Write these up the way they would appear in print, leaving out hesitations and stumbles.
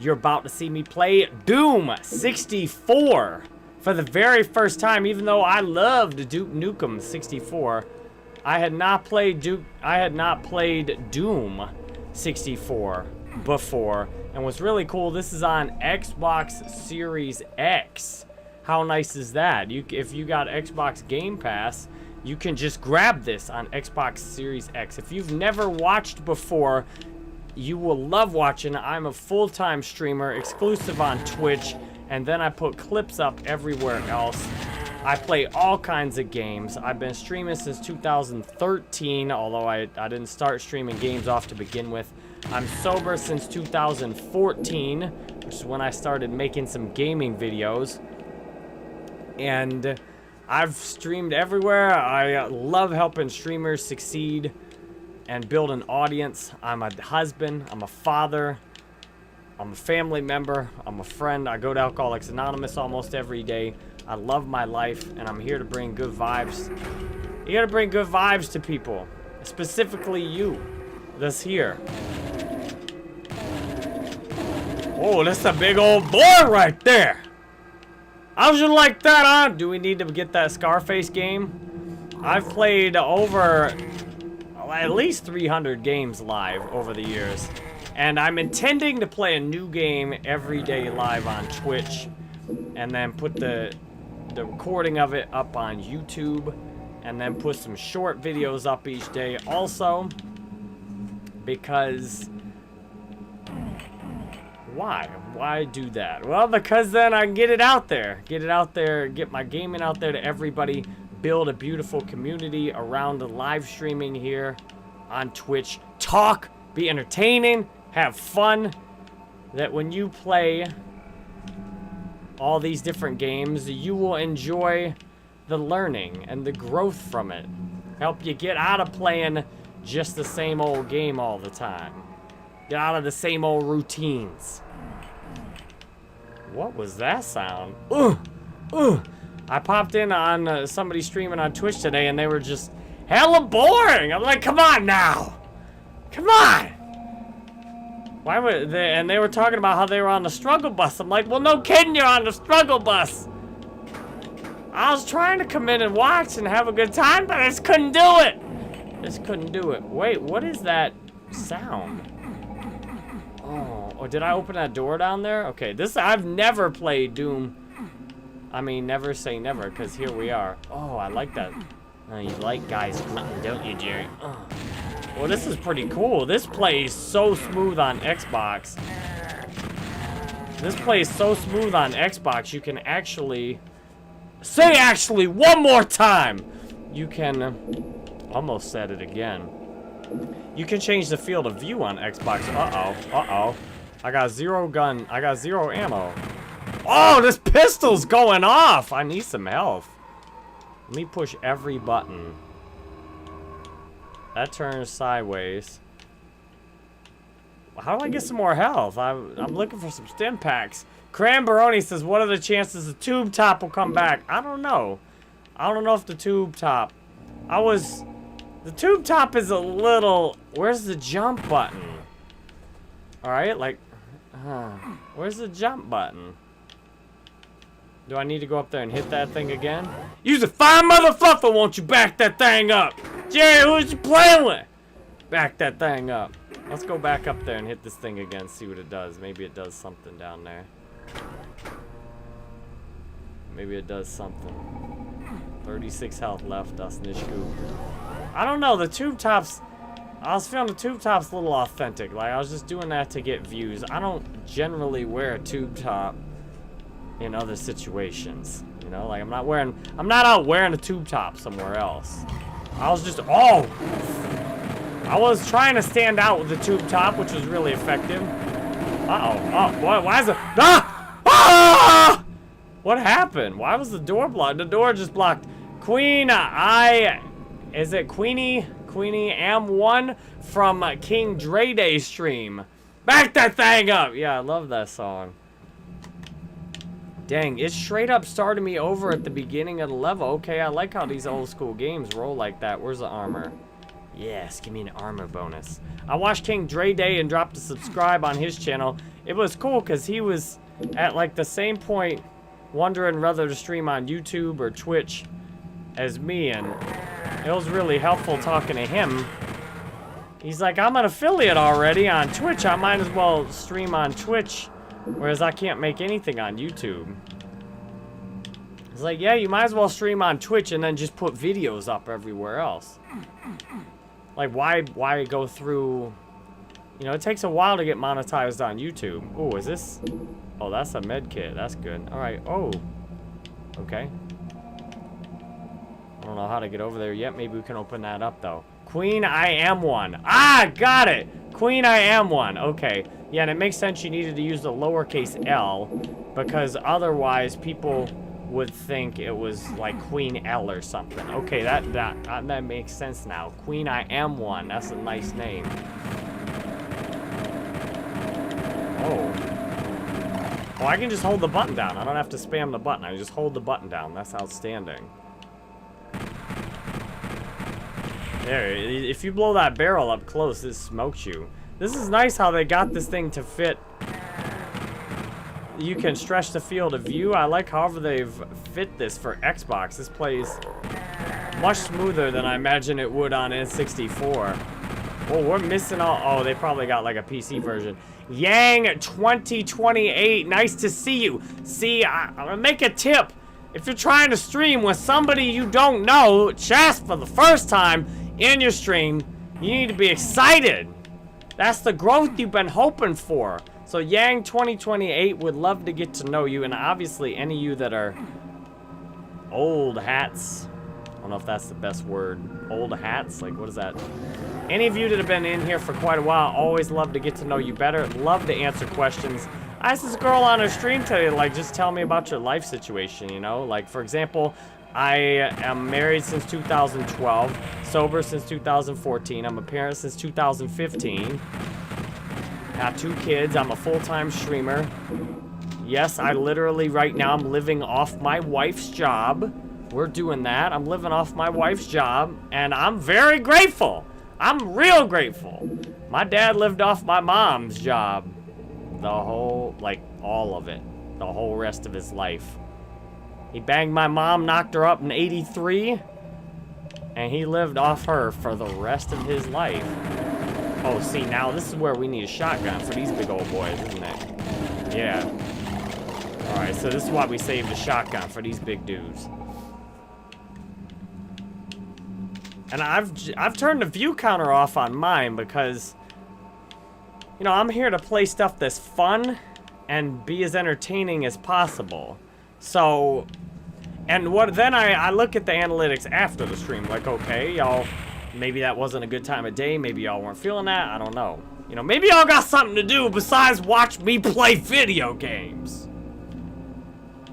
You're about to see me play Doom 64 for the very first time, even though I loved Duke Nukem 64. I had not played Doom 64 before, and what's really cool, this is on Xbox Series X. How nice is that? If you got Xbox Game Pass, you can just grab this on Xbox Series X. If you've never watched before, you will love watching. I'm a full-time streamer, exclusive on Twitch, and then I put clips up everywhere else. I play all kinds of games. I've been streaming since 2013, although I didn't start streaming games off to begin with. I'm sober since 2014, which is when I started making some gaming videos. And I've streamed everywhere. I love helping streamers succeed and build an audience. I'm a husband, I'm a father, I'm a family member, I'm a friend. I go to Alcoholics Anonymous almost every day. I love my life, and I'm here to bring good vibes. You gotta bring good vibes to people, specifically you that's here. Oh, that's a big old boy right there. How'd you like that, huh? Do we need to get that Scarface game? I've played over at least 300 games live over the years. And I'm intending to play a new game every day live on Twitch. And then put the recording of it up on YouTube. And then put some short videos up each day also. Because... why? Why do that? Well, because then I can get it out there. Get it out there, get my gaming out there to everybody. Build a beautiful community around the live streaming here on Twitch. Talk, be entertaining, have fun. That when you play all these different games, you will enjoy the learning and the growth from it. Help you get out of playing just the same old game all the time. Get out of the same old routines. What was that sound? I popped in on somebody streaming on Twitch today, and they were just hella boring. I'm like, come on now. Come on. Why would they? And they were talking about how they were on the struggle bus. I'm like, well, no kidding, you're on the struggle bus. I was trying to come in and watch and have a good time, but I just couldn't do it. Just couldn't do it. Wait, what is that sound? Oh, did I open that door down there? Okay, I've never played Doom. I mean, never say never, because here we are. Oh, I like that. You like guys grunting, don't you, Jerry? Oh. Well, this is pretty cool. This plays so smooth on Xbox. This plays so smooth on Xbox, you can actually... say actually one more time! You can... almost said it again. You can change the field of view on Xbox. Uh-oh. I got zero ammo. Oh, this pistol's going off! I need some health. Let me push every button. That turns sideways. How do I get some more health? I'm looking for some stim packs. Cranberoni says, what are the chances the tube top will come back? I don't know. I don't know if the tube top... the tube top is a little... where's the jump button? Alright, like... where's the jump button? Do I need to go up there and hit that thing again? You's a fine motherfucker, won't you back that thing up? Jerry, who's you playing with? Back that thing up. Let's go back up there and hit this thing again, see what it does. Maybe it does something down there. Maybe it does something. 36 health left, Dustnishku. I don't know, the tube tops... I was feeling the tube top's a little authentic. Like, I was just doing that to get views. I don't generally wear a tube top in other situations. You know, like, I'm not out wearing a tube top somewhere else. I was just... oh! I was trying to stand out with the tube top, which was really effective. Uh-oh. Oh, why is it... ah! Ah! What happened? Why was the door blocked? The door just blocked. Queen, is it Queenie Am1 from King Dre Day stream? Back that thing up! Yeah, I love that song. Dang, it straight up started me over at the beginning of the level. Okay, I like how these old school games roll like that. Where's the armor? Yes, give me an armor bonus. I watched King Dre Day and dropped a subscribe on his channel. It was cool because he was at like the same point wondering whether to stream on YouTube or Twitch as me, and it was really helpful talking to him. He's like, I'm an affiliate already on Twitch. I might as well stream on Twitch, whereas I can't make anything on YouTube. It's like, yeah, you might as well stream on Twitch and then just put videos up everywhere else. Like, why go through... You know, it takes a while to get monetized on YouTube. Oh, is this... Oh, that's a med kit. That's good. Alright. Oh. Okay. I don't know how to get over there yet. Maybe we can open that up, though. Queen, I am one. Ah, got it! Queen, I am one. Okay. Yeah, and it makes sense you needed to use the lowercase L, because otherwise people would think it was like Queen L or something. Okay, that makes sense now. Queen, I am one. That's a nice name. Oh. Oh, I can just hold the button down. I don't have to spam the button. I just hold the button down. That's outstanding. There, if you blow that barrel up close, it smokes you. This is nice how they got this thing to fit. You can stretch the field of view. I like however they've fit this for Xbox. This plays much smoother than I imagine it would on N64. Oh, we're missing all... Oh, they probably got like a PC version. Yang 2028, nice to see you. See, I'm gonna make a tip. If you're trying to stream with somebody you don't know, just for the first time in your stream, you need to be excited. That's the growth you've been hoping for. So Yang 2028 would love to get to know you, and obviously any of you that are old hats, I don't know if that's the best word, old hats, like what is that? Any of you that have been in here for quite a while, always love to get to know you better, love to answer questions. I asked this girl on her stream today, like, just tell me about your life situation, you know? Like, for example, I am married since 2012, sober since 2014, I'm a parent since 2015, got 2 kids, I'm a full-time streamer. Yes, I literally, right now, I'm living off my wife's job. We're doing that. I'm living off my wife's job, and I'm very grateful. I'm real grateful. My dad lived off my mom's job. The whole, like, all of it. The whole rest of his life. He banged my mom, knocked her up in '83, and he lived off her for the rest of his life. Oh, see, now this is where we need a shotgun for these big old boys, isn't it? Yeah. Alright, so this is why we saved a shotgun for these big dudes. And I've turned the view counter off on mine because, you know, I'm here to play stuff that's fun and be as entertaining as possible. So, and then I look at the analytics after the stream, like, okay, y'all, maybe that wasn't a good time of day, maybe y'all weren't feeling that, I don't know. You know, maybe y'all got something to do besides watch me play video games.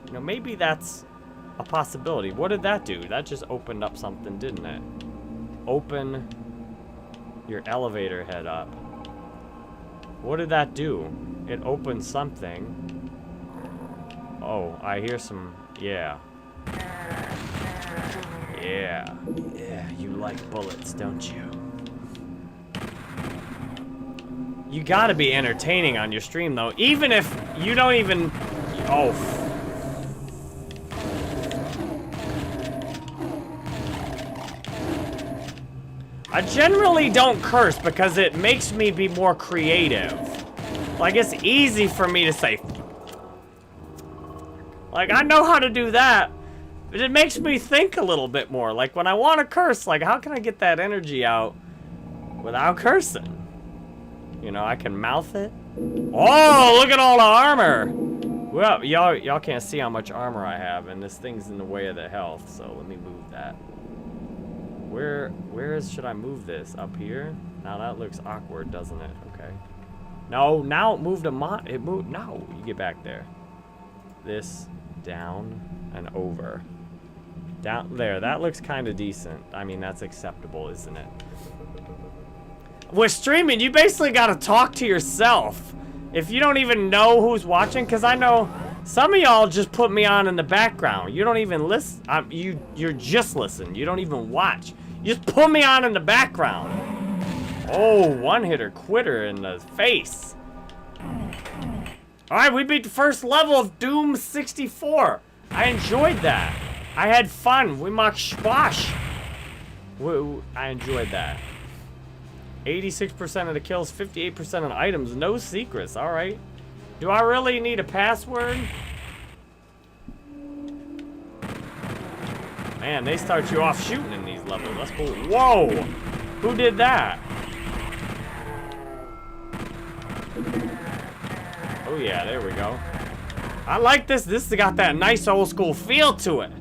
You know, maybe that's a possibility. What did that do? That just opened up something, didn't it? Open your elevator head up. What did that do? It opened something. Oh, I hear some... Yeah. Yeah. Yeah, you like bullets, don't you? You gotta be entertaining on your stream, though. Even if you don't even... Oh, I generally don't curse because it makes me be more creative. Like, it's easy for me to say... Like, I know how to do that, but it makes me think a little bit more. Like, when I want to curse, like, how can I get that energy out without cursing? You know, I can mouth it. Oh, look at all the armor! Well, y'all can't see how much armor I have, and this thing's in the way of the health, so let me move that. Should I move this? Up here? Now that looks awkward, doesn't it? Okay. No, now it moved no, you get back there. This, down, and over. Down there, that looks kind of decent. I mean, that's acceptable, isn't it? With streaming, you basically gotta talk to yourself. If you don't even know who's watching, because I know some of y'all just put me on in the background. You don't even listen. You're just listening. You don't even watch. You just put me on in the background. Oh, one-hitter quitter in the face. Alright, we beat the first level of Doom 64. I enjoyed that. I had fun. We mocked Schwash. I enjoyed that. 86% of the kills, 58% of the items, no secrets. Alright. Do I really need a password? Man, they start you off shooting in these levels. That's cool. Whoa! Who did that? Oh yeah, there we go. I like this. This has got that nice old school feel to it.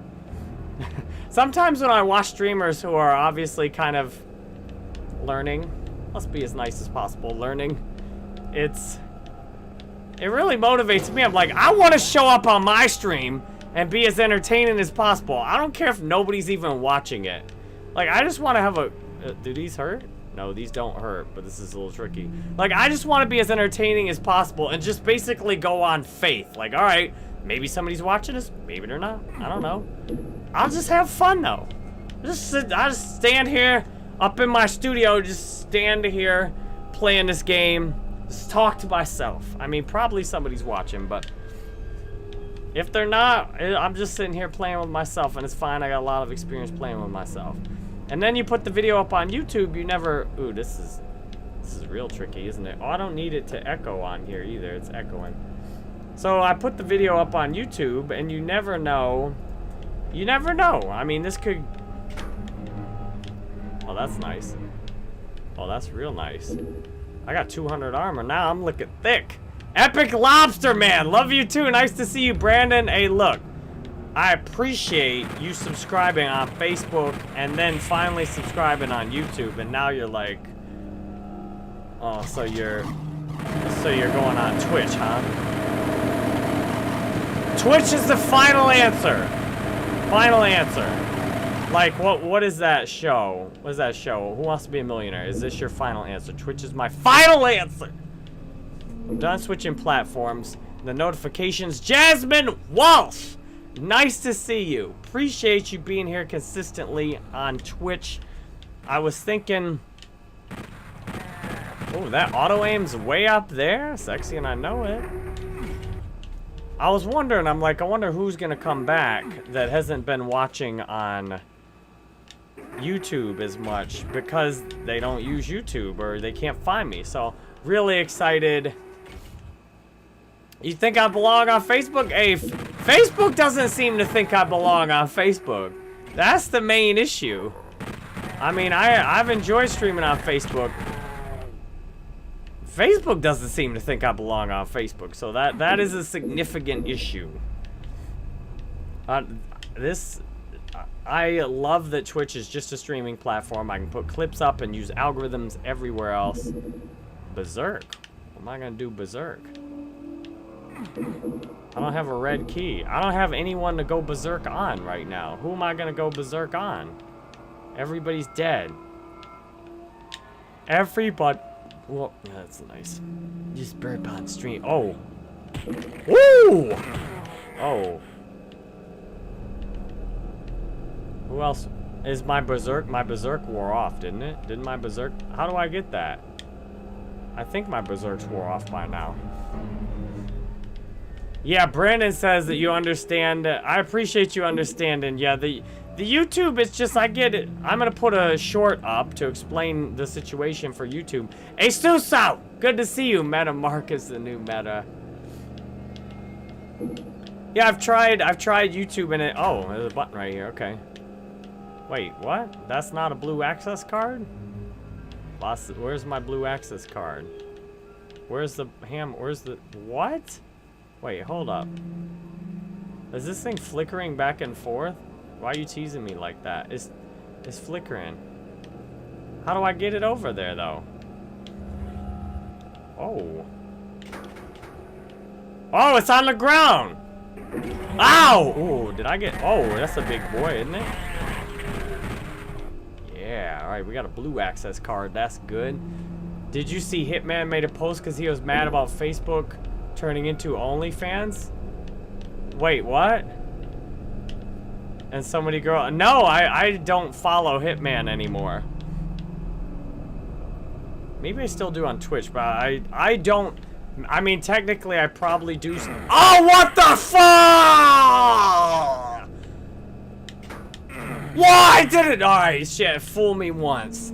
Sometimes when I watch streamers who are obviously kind of learning, let's be as nice as possible, learning, it really motivates me. I'm like, I want to show up on my stream and be as entertaining as possible. I don't care if nobody's even watching it. Like, I just want to have a... do these hurt? No, these don't hurt, but this is a little tricky. Like, I just want to be as entertaining as possible and just basically go on faith. Like, alright, maybe somebody's watching us, maybe they're not. I don't know. I'll just have fun, though. I just stand here, up in my studio, just stand here, playing this game, just talk to myself. I mean, probably somebody's watching, but... if they're not, I'm just sitting here playing with myself, and it's fine. I got a lot of experience playing with myself. And then you put the video up on YouTube, you never... Ooh, this is real tricky, isn't it? Oh, I don't need it to echo on here either. It's echoing. So I put the video up on YouTube, and you never know. You never know. I mean, this could... Oh, that's nice. Oh, that's real nice. I got 200 armor. Now I'm looking thick. Epic Lobster Man, love you too. Nice to see you, Brandon. Hey, look, I appreciate you subscribing on Facebook and then finally subscribing on YouTube, and now you're like, oh, so you're going on Twitch, huh? Twitch is the final answer. Final answer. Like, what is that show? What is that show? Who Wants to Be a Millionaire? Is this your final answer? Twitch is my final answer. I'm done switching platforms. The notifications. Jasmine Walsh! Nice to see you. Appreciate you being here consistently on Twitch. I was thinking... oh, that auto-aim's way up there. Sexy and I know it. I was wondering, I'm like, I wonder who's gonna come back that hasn't been watching on YouTube as much because they don't use YouTube or they can't find me. So, really excited. You think I belong on Facebook? Hey, Facebook doesn't seem to think I belong on Facebook. That's the main issue. I mean, I've enjoyed streaming on Facebook. Facebook doesn't seem to think I belong on Facebook, so that is a significant issue. I love that Twitch is just a streaming platform. I can put clips up and use algorithms everywhere else. Berserk. What am I gonna do berserk? I don't have a red key. I don't have anyone to go berserk on right now. Who am I gonna go berserk on? Everybody's dead. Everybody. Well, yeah, that's nice. Just burp on stream. Oh. Woo! Oh. Who else? Is my berserk? My berserk wore off, didn't it? Didn't my berserk? How do I get that? I think my berserks wore off by now. Yeah, Brandon says that you understand. I appreciate you understanding. Yeah, the YouTube, it's just, I get it. I'm going to put a short up to explain the situation for YouTube. Hey, Suso! Good to see you. Meta Mark is the new meta. Yeah, I've tried YouTube and it... oh, there's a button right here. Okay. Wait, what? That's not a blue access card? Where's my blue access card? Where's the where's the... what? Wait, hold up. Is this thing flickering back and forth? Why are you teasing me like that? It's flickering. How do I get it over there, though? Oh. Oh, it's on the ground! Ow! Ooh, did I get... oh, that's a big boy, isn't it? Yeah, alright, we got a blue access card. That's good. Did you see Hitman made a post because he was mad about Facebook turning into OnlyFans? Wait, what? And so many girls. No, I don't follow Hitman anymore. Maybe I still do on Twitch, but I don't. I mean, technically, I probably do. Oh, what the fuck! Why did it? Alright, shit. Fool me once.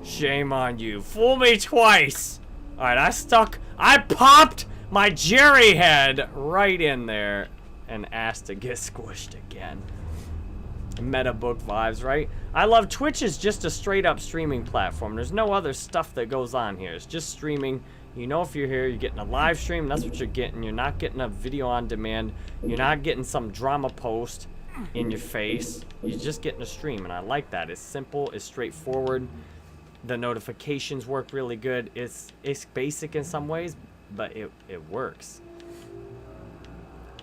Shame on you. Fool me twice. Alright, I popped my Jerry head right in there and asked to get squished again. Meta book vibes, right? I love Twitch is just a straight up streaming platform. There's no other stuff that goes on here. It's just streaming. You know, if you're here, you're getting a live stream. That's what you're getting. You're not getting a video on demand. You're not getting some drama post in your face. You're just getting a stream, and I like that. It's simple. It's straightforward. The notifications work really good. It's basic in some ways, but it works.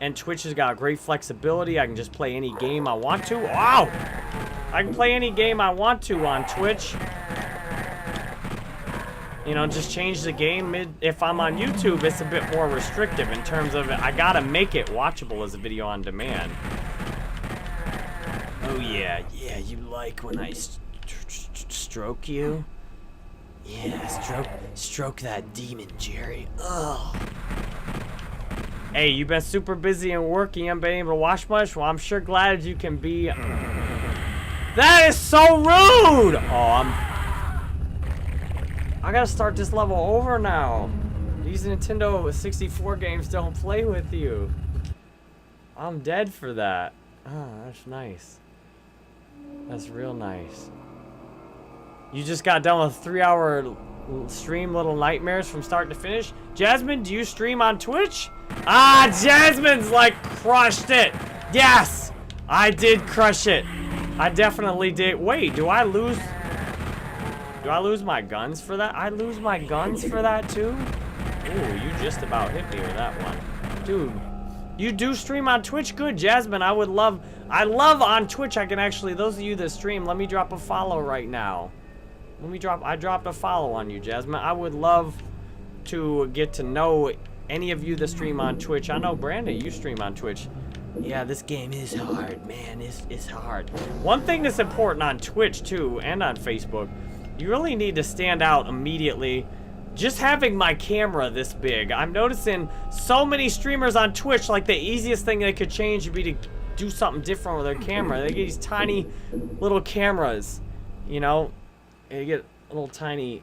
And Twitch has got great flexibility. I can just play any game I want to. Wow! I can play any game I want to on Twitch. You know, just change the game. If I'm on YouTube, it's a bit more restrictive in terms of I gotta make it watchable as a video on demand. Oh yeah, yeah, you like when I stroke you? Yeah, stroke that demon, Jerry. Ugh. Hey, you've been super busy and working. You haven't been able to watch much. Well, I'm sure glad you can be. That is so rude! Oh, I gotta start this level over now. These Nintendo 64 games don't play with you. I'm dead for that. Oh, that's nice. That's real nice. You just got done with a 3-hour stream, Little Nightmares from start to finish. Jasmine, do you stream on Twitch? Ah, Jasmine's like crushed it. Yes, I did crush it. I definitely did. Wait, do I lose my guns for that? I lose my guns for that too? Ooh, you just about hit me with that one. Dude, you do stream on Twitch? Good, Jasmine. I love on Twitch. I can actually, those of you that stream, let me drop a follow right now. I dropped a follow on you, Jasmine. I would love to get to know any of you that stream on Twitch. I know, Brandon, you stream on Twitch. Yeah, this game is hard, man. It's hard. One thing that's important on Twitch, too, and on Facebook, you really need to stand out immediately. Just having my camera this big. I'm noticing so many streamers on Twitch, like the easiest thing they could change would be to do something different with their camera. They get these tiny little cameras, you know? You get little tiny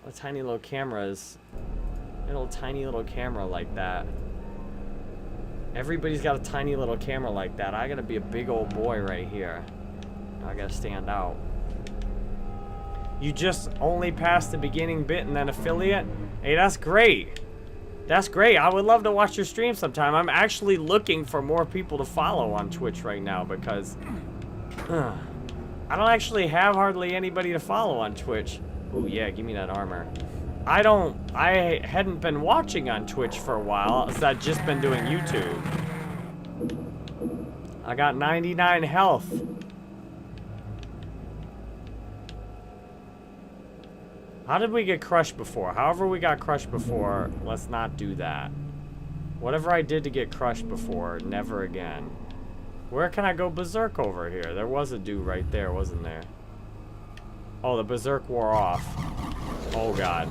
little cameras. A little tiny little camera like that. Everybody's got a tiny little camera like that. I gotta be a big old boy right here. I gotta stand out. You just only passed the beginning bit and then affiliate? Hey, that's great. That's great. I would love to watch your stream sometime. I'm actually looking for more people to follow on Twitch right now because I don't actually have hardly anybody to follow on Twitch. Oh yeah, give me that armor. I hadn't been watching on Twitch for a while, so I've just been doing YouTube. I got 99 health. How did we get crushed before? However we got crushed before, let's not do that. Whatever I did to get crushed before, never again. Where can I go berserk over here? There was a dude right there, wasn't there? Oh, the berserk wore off. Oh, God.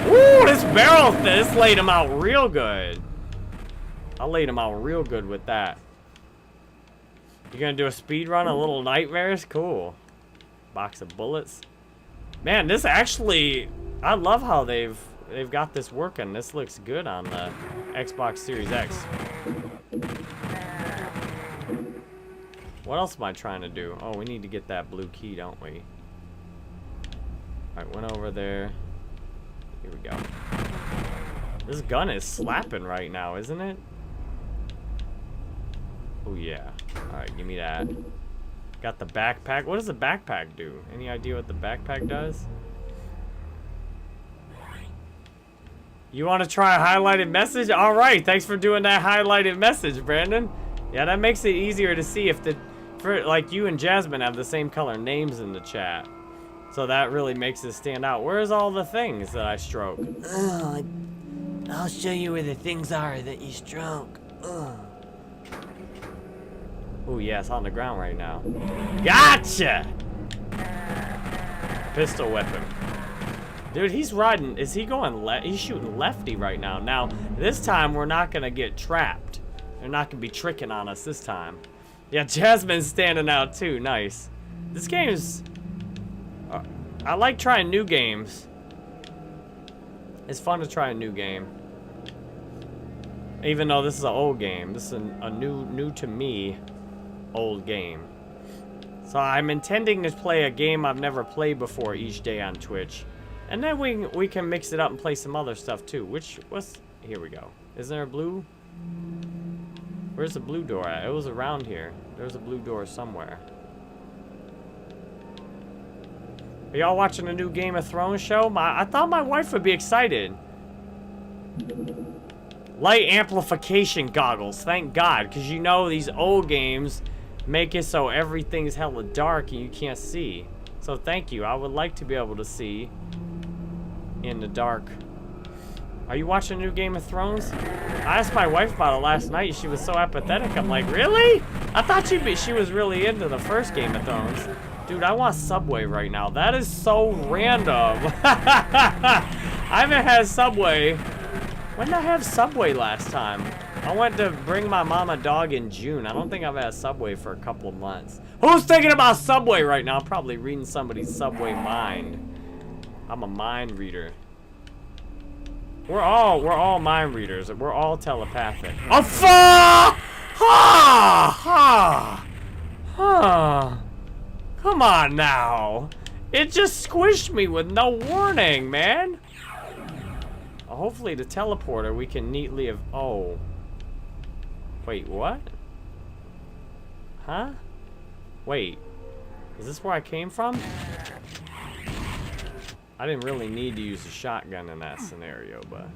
Ooh, this laid him out real good. I laid him out real good with that. You gonna do a speed run of Little Nightmares? Cool. Box of bullets. Man, this actually, I love how they've got this working. This looks good on the Xbox Series X. What else am I trying to do? Oh, we need to get that blue key, don't we? Alright, went over there. Here we go. This gun is slapping right now, isn't it? Oh, yeah. Alright, give me that. Got the backpack. What does the backpack do? Any idea what the backpack does? You want to try a highlighted message? Alright, thanks for doing that highlighted message, Brandon. Yeah, that makes it easier to see if like you and Jasmine have the same color names in the chat. So that really makes it stand out. Where's all the things that I stroke? Oh, I'll show you where the things are that you stroke. Oh yeah, it's on the ground right now. Gotcha! Pistol weapon. Dude, he's riding. Is he going left? He's shooting lefty right now. Now, this time we're not gonna get trapped. They're not gonna be tricking on us this time. Yeah, Jasmine's standing out too. Nice. This game's... I like trying new games. It's fun to try a new game. Even though this is an old game. This is a new to me old game. So I'm intending to play a game I've never played before each day on Twitch. And then we can mix it up and play some other stuff too. Which was... Here we go. Is there a blue? Where's the blue door at? It was around here. There's a blue door somewhere. Are y'all watching a new Game of Thrones show? I thought my wife would be excited. Light amplification goggles. Thank God. Because you know these old games make it so everything's hella dark and you can't see. So thank you. I would like to be able to see in the dark. Are you watching a new Game of Thrones? I asked my wife about it last night. She was so apathetic. I'm like, really? I thought she was really into the first Game of Thrones. Dude, I want Subway right now. That is so random. I haven't had Subway. When did I have Subway last time? I went to bring my mom a dog in June. I don't think I've had Subway for a couple of months. Who's thinking about Subway right now? I'm probably reading somebody's Subway mind. I'm a mind reader. We're all mind readers. We're all telepathic. Oh, fuck! Ha! Ha! Ha! Come on now. It just squished me with no warning, man. Hopefully the teleporter we can neatly have... Oh. Wait, what? Huh? Wait. Is this where I came from? I didn't really need to use a shotgun in that scenario, but...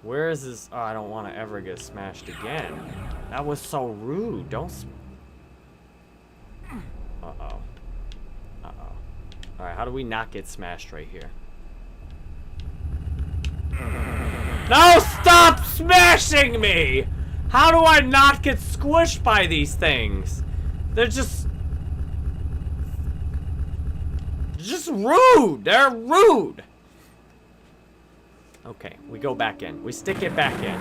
Where is this? Oh, I don't want to ever get smashed again. That was so rude. Don't... Uh-oh. Uh-oh. Alright, how do we not get smashed right here? No! Stop smashing me! How do I not get squished by these things? They're just rude. They're rude. Okay, we go back in. We stick it back in.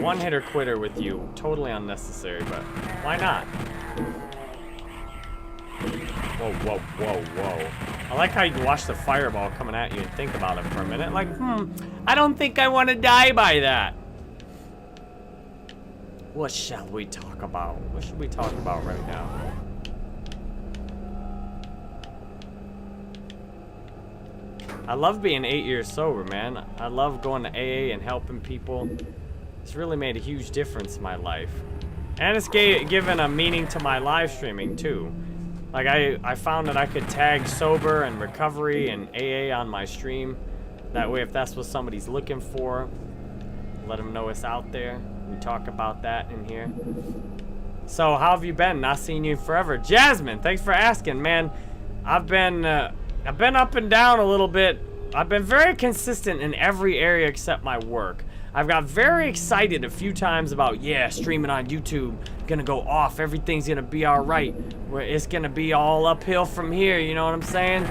One hitter quitter with you. Totally unnecessary, but why not? Whoa, whoa, whoa, whoa. I like how you can watch the fireball coming at you and think about it for a minute. Like, I don't think I want to die by that. What shall we talk about? What should we talk about right now? I love being 8 years sober, man. I love going to AA and helping people. It's really made a huge difference in my life. And it's given a meaning to my live streaming, too. Like, I found that I could tag sober and recovery and AA on my stream. That way, if that's what somebody's looking for, let them know it's out there. We talk about that in here. So, how have you been? Not seen you in forever. Jasmine, thanks for asking, man. I've been up and down a little bit. I've been very consistent in every area except my work. I've got very excited a few times about, yeah, streaming on YouTube, gonna go off, everything's gonna be all right. It's gonna be all uphill from here, you know what I'm saying?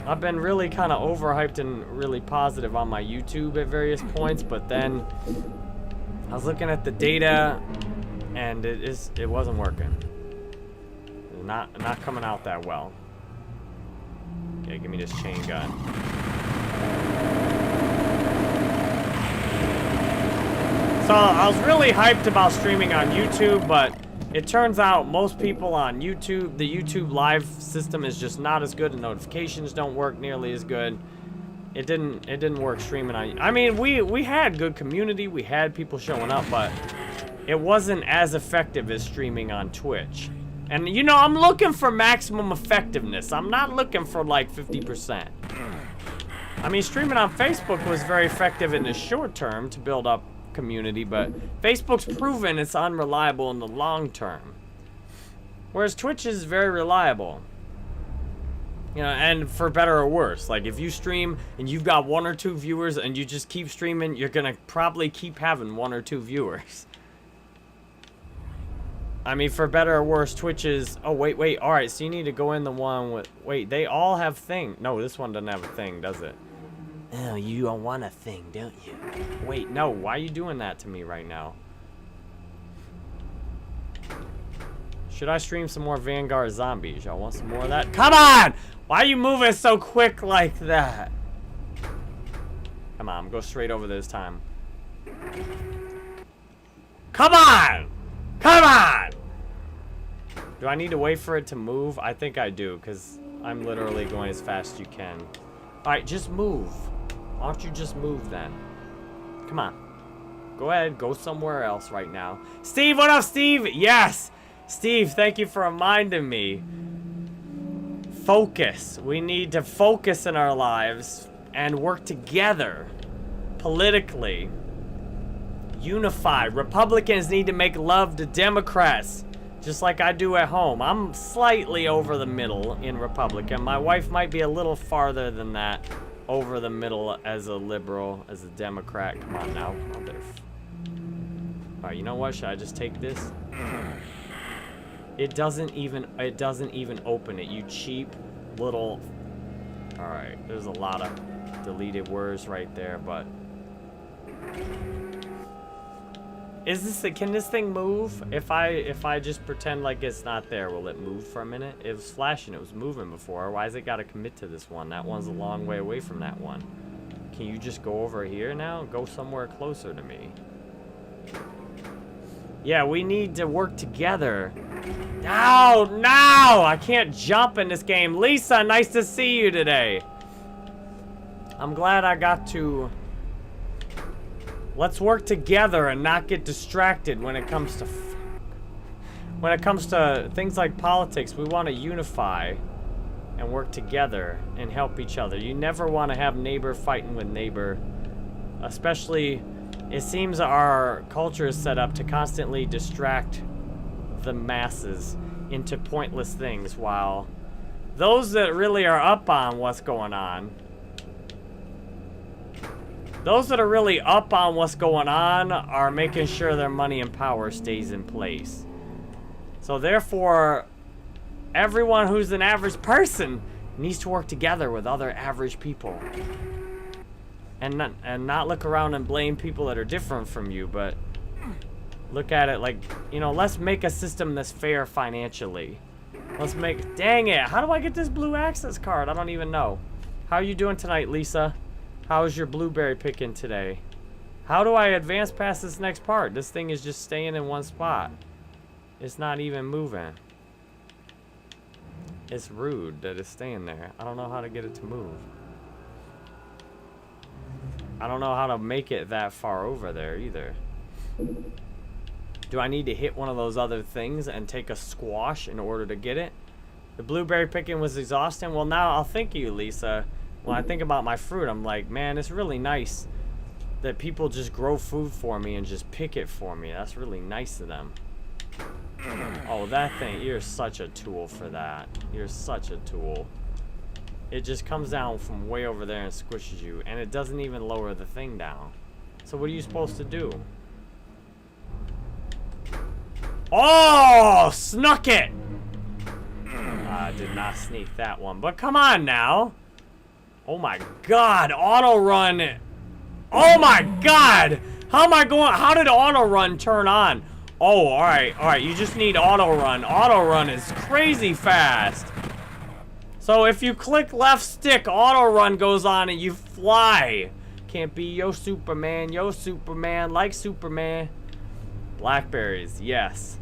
I've been really kind of overhyped and really positive on my YouTube at various points, but then I was looking at the data and it wasn't working. Not coming out that well. Yeah, give me this chain gun. So I was really hyped about streaming on YouTube, but it turns out most people on YouTube, the YouTube live system is just not as good. The notifications don't work nearly as good. It didn't work streaming on. I mean, we had good community, we had people showing up, but it wasn't as effective as streaming on Twitch. And you know, I'm looking for maximum effectiveness. I'm not looking for like 50%. I mean, streaming on Facebook was very effective in the short term to build up community, but Facebook's proven it's unreliable in the long term. Whereas Twitch is very reliable. You know, and for better or worse, like if you stream and you've got 1 or 2 viewers and you just keep streaming, you're gonna probably keep having 1 or 2 viewers. I mean, for better or worse, Twitch is... Oh, wait. All right, so you need to go in the one with... Wait, they all have thing. No, this one doesn't have a thing, does it? Oh, you don't want a thing, don't you? Wait, no. Why are you doing that to me right now? Should I stream some more Vanguard Zombies? Y'all want some more of that? Come on! Why are you moving so quick like that? Come on, go straight over this time. Come on! Come on! Do I need to wait for it to move? I think I do, because I'm literally going as fast as you can. Alright, just move. Why don't you just move then? Come on. Go ahead, go somewhere else right now. Steve, what up, Steve? Yes! Steve, thank you for reminding me. Focus. We need to focus in our lives and work together politically. Unify. Republicans need to make love to Democrats, just like I do at home. I'm slightly over the middle in Republican. My wife might be a little farther than that, over the middle as a liberal, as a Democrat. Come on now. Alright, you know what? Should I just take this? It doesn't even open it, you cheap little... Alright, there's a lot of deleted words right there, but... Can this thing move? If I just pretend like it's not there, will it move for a minute? It was flashing, it was moving before. Why has it got to commit to this one? That one's a long way away from that one. Can you just go over here now? Go somewhere closer to me. Yeah, we need to work together. No! I can't jump in this game. Lisa, nice to see you today. I'm glad I got to... Let's work together and not get distracted when it comes to... When it comes to things like politics, we want to unify and work together and help each other. You never want to have neighbor fighting with neighbor. Especially... It seems our culture is set up to constantly distract the masses into pointless things, while those that really are up on what's going on, are making sure their money and power stays in place. So therefore, everyone who's an average person needs to work together with other average people. And not look around and blame people that are different from you, but look at it like, you know, let's make a system that's fair financially. Dang it, how do I get this blue access card? I don't even know. How are you doing tonight, Lisa? How's your blueberry picking today? How do I advance past this next part? This thing is just staying in one spot. It's not even moving. It's rude that it's staying there. I don't know how to get it to move. I don't know how to make it that far over there either. Do I need to hit one of those other things and take a squash in order to get it? The blueberry picking was exhausting. Well, now I'll thank you, Lisa. When I think about my fruit, I'm like, man, it's really nice that people just grow food for me and just pick it for me. That's really nice of them. Oh, that thing. You're such a tool for that. You're such a tool. It just comes down from way over there and squishes you, and it doesn't even lower the thing down. So what are you supposed to do? Oh, snuck it! I did not sneak that one, but come on now. Oh my God, auto run. Oh my God. How did auto run turn on? Oh, all right, you just need auto run. Auto run is crazy fast. So if you click left stick, auto run goes on and you fly. Can't be yo Superman, like Superman. Blackberries, yes.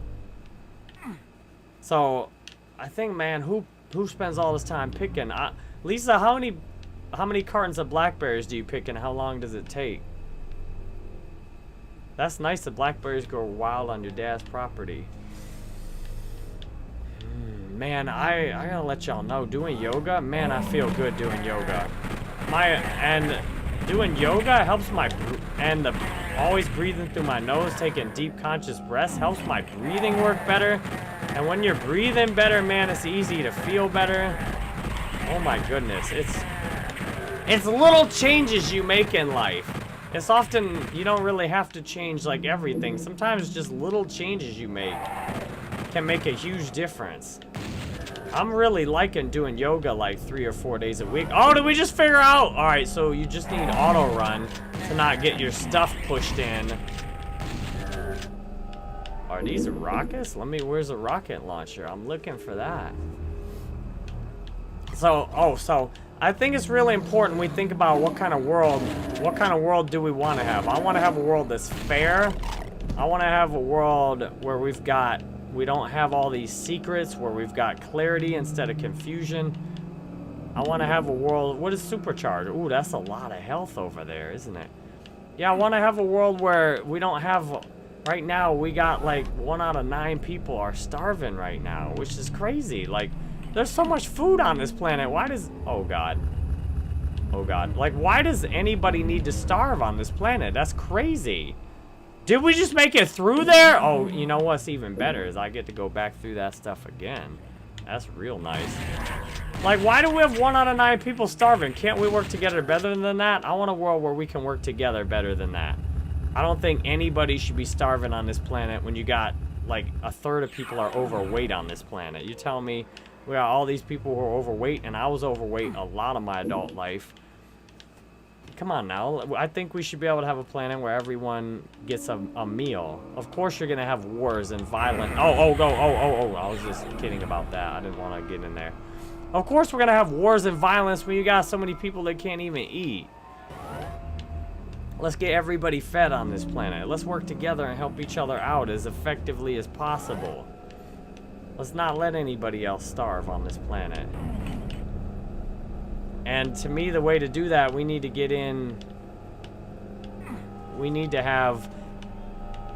So I think, man, who spends all this time picking? Lisa, how many cartons of blackberries do you pick and how long does it take? That's nice that blackberries grow wild on your dad's property. Man, I gotta let y'all know, doing yoga, man, I feel good doing yoga. Doing yoga helps always breathing through my nose, taking deep conscious breaths helps my breathing work better. And when you're breathing better, man, it's easy to feel better. Oh my goodness, it's little changes you make in life. It's often, you don't really have to change like everything. Sometimes just little changes you make can make a huge difference. I'm really liking doing yoga like 3 or 4 days a week. Oh, did we just figure out? All right, so you just need auto run to not get your stuff pushed in. Are these rockets? Where's a rocket launcher? I'm looking for that. So I think it's really important we think about what kind of world do we want to have. I want to have a world that's fair. I want to have a world where we don't have all these secrets, where we've got clarity instead of confusion. I want to have a world, what is supercharger? Ooh, that's a lot of health over there, isn't it? Yeah, I want to have a world where we don't have, right now we got like 1 out of 9 people are starving right now, which is crazy. Like, there's so much food on this planet. Why does, oh God. Oh God, like why does anybody need to starve on this planet? That's crazy. Did we just make it through there? Oh, you know what's even better is I get to go back through that stuff again. That's real nice. Like, why do we have 1 out of 9 people starving? Can't we work together better than that? I want a world where we can work together better than that. I don't think anybody should be starving on this planet when you got, like, 1/3 of people are overweight on this planet. You tell me we got all these people who are overweight, and I was overweight a lot of my adult life. Come on now. I think we should be able to have a planet where everyone gets a meal. Of course you're going to have wars and violence. Oh, I was just kidding about that. I didn't want to get in there. Of course we're going to have wars and violence when you got so many people that can't even eat. Let's get everybody fed on this planet. Let's work together and help each other out as effectively as possible. Let's not let anybody else starve on this planet. And to me, the way to do that, we need to get in, we need to have,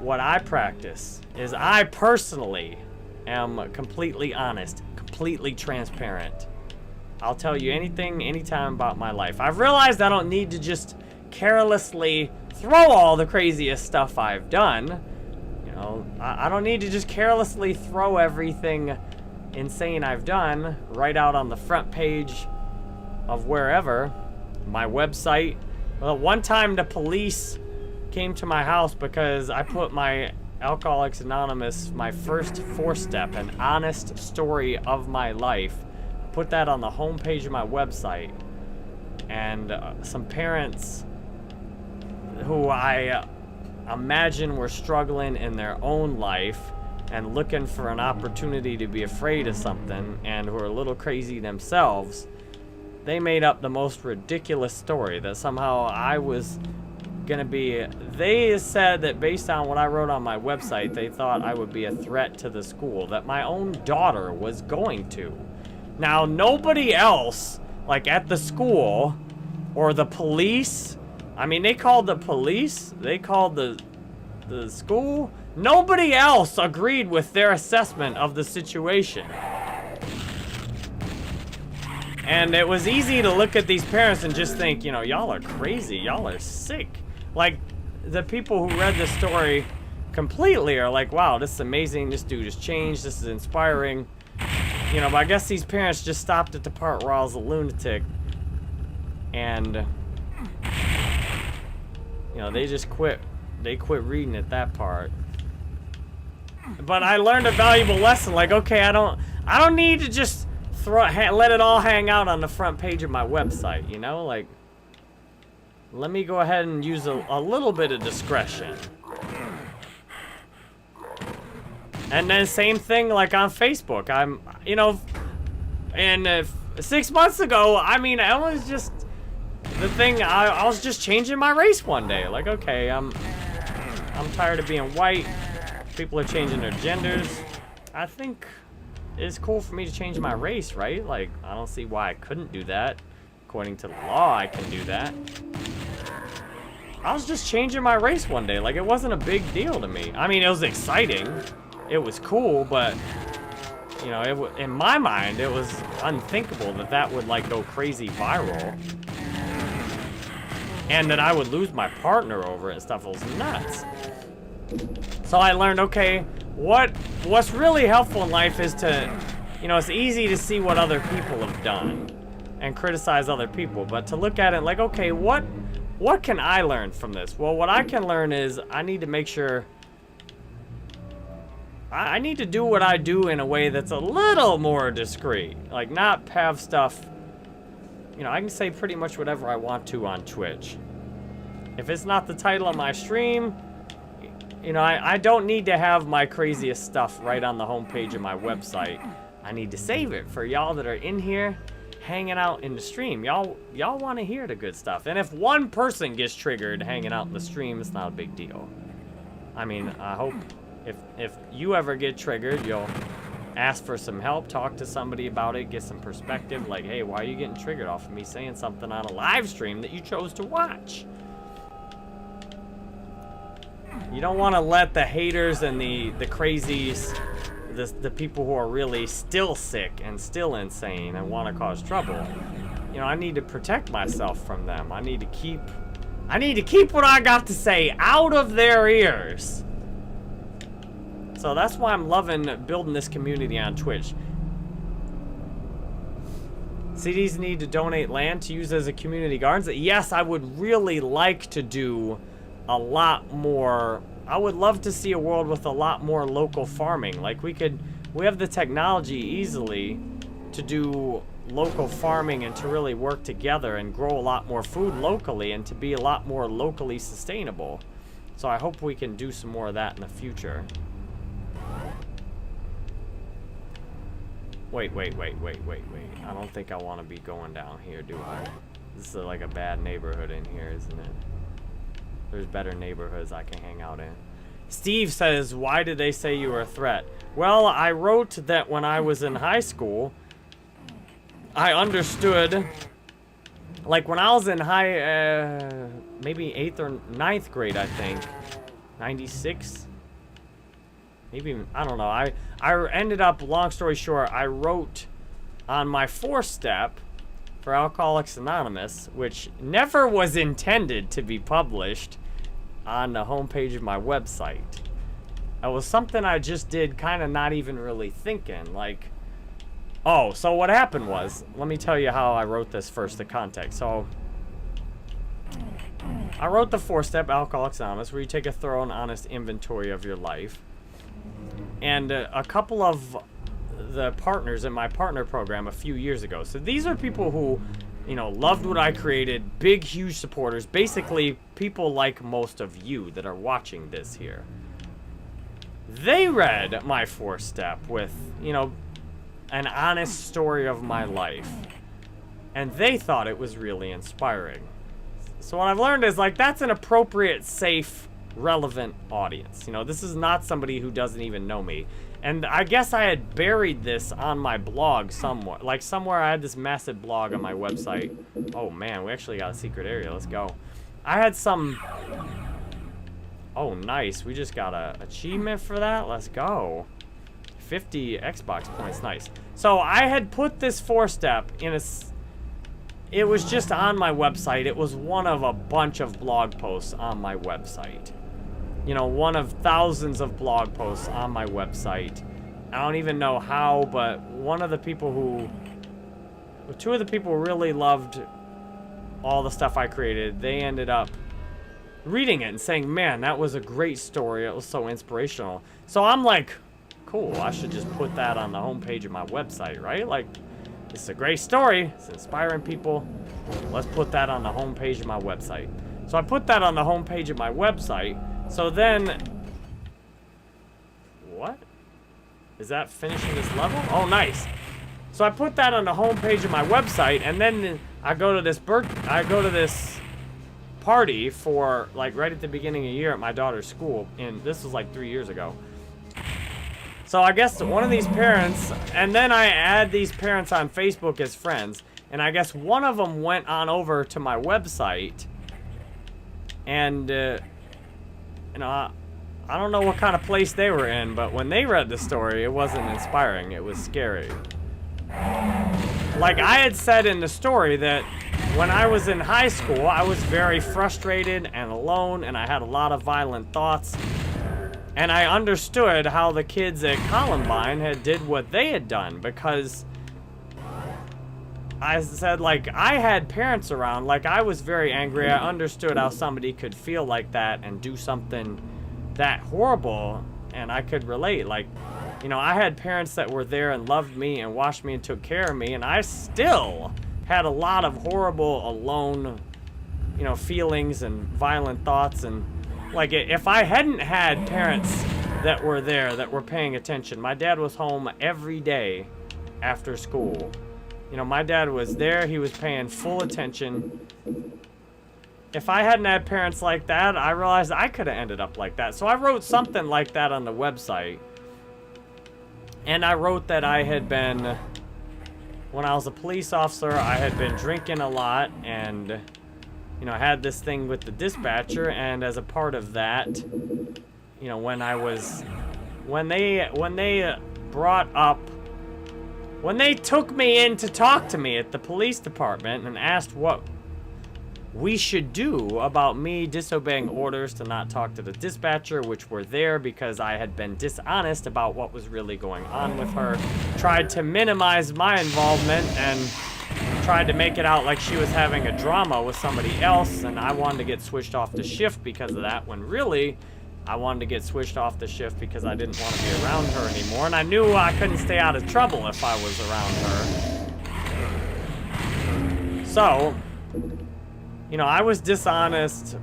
what I practice is I personally am completely honest, completely transparent. I'll tell you anything, anytime about my life. I've realized I don't need to just carelessly throw all the craziest stuff I've done. You know, I don't need to just carelessly throw everything insane I've done right out on the front page of wherever, my website. Well, one time the police came to my house because I put my Alcoholics Anonymous, my first 4-step, an honest story of my life, put that on the homepage of my website. And some parents who I imagine were struggling in their own life and looking for an opportunity to be afraid of something, and who are a little crazy themselves, they made up the most ridiculous story that somehow I was gonna be, they said that based on what I wrote on my website, they thought I would be a threat to the school, that my own daughter was going to. Now, nobody else, like at the school, or the police, I mean, they called the police, they called the school, nobody else agreed with their assessment of the situation. And it was easy to look at these parents and just think, you know, y'all are crazy, y'all are sick. Like, the people who read the story completely are like, wow, this is amazing, this dude has changed, this is inspiring. You know, but I guess these parents just stopped at the part where I was a lunatic. And, you know, they just quit. They quit reading at that part. But I learned a valuable lesson, like, okay, I don't need to just let it all hang out on the front page of my website, you know? Like, let me go ahead and use a little bit of discretion. And then same thing like on Facebook. I'm, you know, and 6 months ago, I mean, I was just, the thing, I was just changing my race one day. Like, okay, I'm tired of being white. People are changing their genders. I think it's cool for me to change my race, right? Like, I don't see why I couldn't do that. According to the law, I can do that. I was just changing my race one day. Like, it wasn't a big deal to me. I mean, it was exciting. It was cool, but, you know, in my mind, it was unthinkable that that would, like, go crazy viral. And that I would lose my partner over it and stuff. It was nuts. So I learned, okay, what's really helpful in life is to, you know, it's easy to see what other people have done. and criticize other people, but to look at it like, okay, what can I learn from this? Well, what I can learn is I need to make sure I need to do what I do in a way that's a little more discreet. Like, not have stuff, you know, I can say pretty much whatever I want to on Twitch. If it's not the title of my stream, you know, I don't need to have my craziest stuff right on the homepage of my website. I need to save it for y'all that are in here hanging out in the stream. Y'all want to hear the good stuff. And if one person gets triggered hanging out in the stream, it's not a big deal. I mean, I hope if you ever get triggered, you'll ask for some help, talk to somebody about it, get some perspective, like, hey, why are you getting triggered off of me saying something on a live stream that you chose to watch? You don't want to let the haters and the crazies, the people who are really still sick and still insane and want to cause trouble. You know, I need to protect myself from them. I need to keep what I got to say out of their ears. So that's why I'm loving building this community on Twitch. CDs need to donate land to use as a community gardens. Yes, I would really like to do a lot more. I would love to see a world with a lot more local farming. Like we have the technology easily to do local farming and to really work together and grow a lot more food locally and to be a lot more locally sustainable. So I hope we can do some more of that in the future. Wait. I don't think I want to be going down here, do I? This is like a bad neighborhood in here, isn't it? There's better neighborhoods I can hang out in. Steve says, why did they say you were a threat? Well, I wrote that when I was in high school, I understood, like when I was in maybe 8th or 9th grade, I think, 96, maybe, I don't know. I ended up, long story short, I wrote on my 4-step for Alcoholics Anonymous, which never was intended to be published on the homepage of my website. It was something I just did kind of not even really thinking, like, oh, so what happened was, let me tell you how I wrote this first, the context. So, I wrote the 4-step Alcoholics Anonymous, where you take a thorough and honest inventory of your life. And a couple of the partners in my partner program a few years ago. So these are people who, you know, loved what I created, big, huge supporters, basically people like most of you that are watching this here. They read my 4-step with, you know, an honest story of my life. And they thought it was really inspiring. So what I've learned is, like, that's an appropriate, safe, relevant audience. You know, this is not somebody who doesn't even know me. And I guess I had buried this on my blog somewhere. Like, somewhere I had this massive blog on my website. Oh, man, we actually got a secret area. Let's go. I had some... Oh, nice. We just got a achievement for that. Let's go. 50 Xbox points. Nice. So, I had put this 4-step in a... It was just on my website. It was one of a bunch of blog posts on my website. You know, one of thousands of blog posts on my website. I don't even know how, but two of the people who really loved all the stuff I created, they ended up reading it and saying, man, that was a great story. It was so inspirational. So I'm like, cool, I should just put that on the homepage of my website, right? Like, it's a great story. It's inspiring people. Let's put that on the homepage of my website. So I put that on the homepage of my website. So then, what? Is that finishing this level? Oh, nice. So I put that on the homepage of my website, and then I go to this party for, like, right at the beginning of the year at my daughter's school, and this was like 3 years ago. So I guess one of these parents, and then I add these parents on Facebook as friends, and I guess one of them went on over to my website, and, you know, I don't know what kind of place they were in, but when they read the story, it wasn't inspiring. It was scary. Like I had said in the story that when I was in high school, I was very frustrated and alone, and I had a lot of violent thoughts. And I understood how the kids at Columbine did what they had done, because I said, like, I had parents around. Like, I was very angry. I understood how somebody could feel like that and do something that horrible, and I could relate. Like, you know, I had parents that were there and loved me and watched me and took care of me, and I still had a lot of horrible, alone, you know, feelings and violent thoughts. And, like, if I hadn't had parents that were there, that were paying attention. My dad was home every day after school. You know, my dad was there. He was paying full attention. If I hadn't had parents like that, I realized I could have ended up like that. So I wrote something like that on the website. And I wrote that I had been, when I was a police officer, I had been drinking a lot and, you know, I had this thing with the dispatcher. And as a part of that, you know, when they took me in to talk to me at the police department and asked what we should do about me disobeying orders to not talk to the dispatcher, which were there because I had been dishonest about what was really going on with her, tried to minimize my involvement and tried to make it out like she was having a drama with somebody else, and I wanted to get switched off the shift because of that, when really I wanted to get switched off the shift because I didn't want to be around her anymore, and I knew I couldn't stay out of trouble if I was around her. So, you know, I was dishonest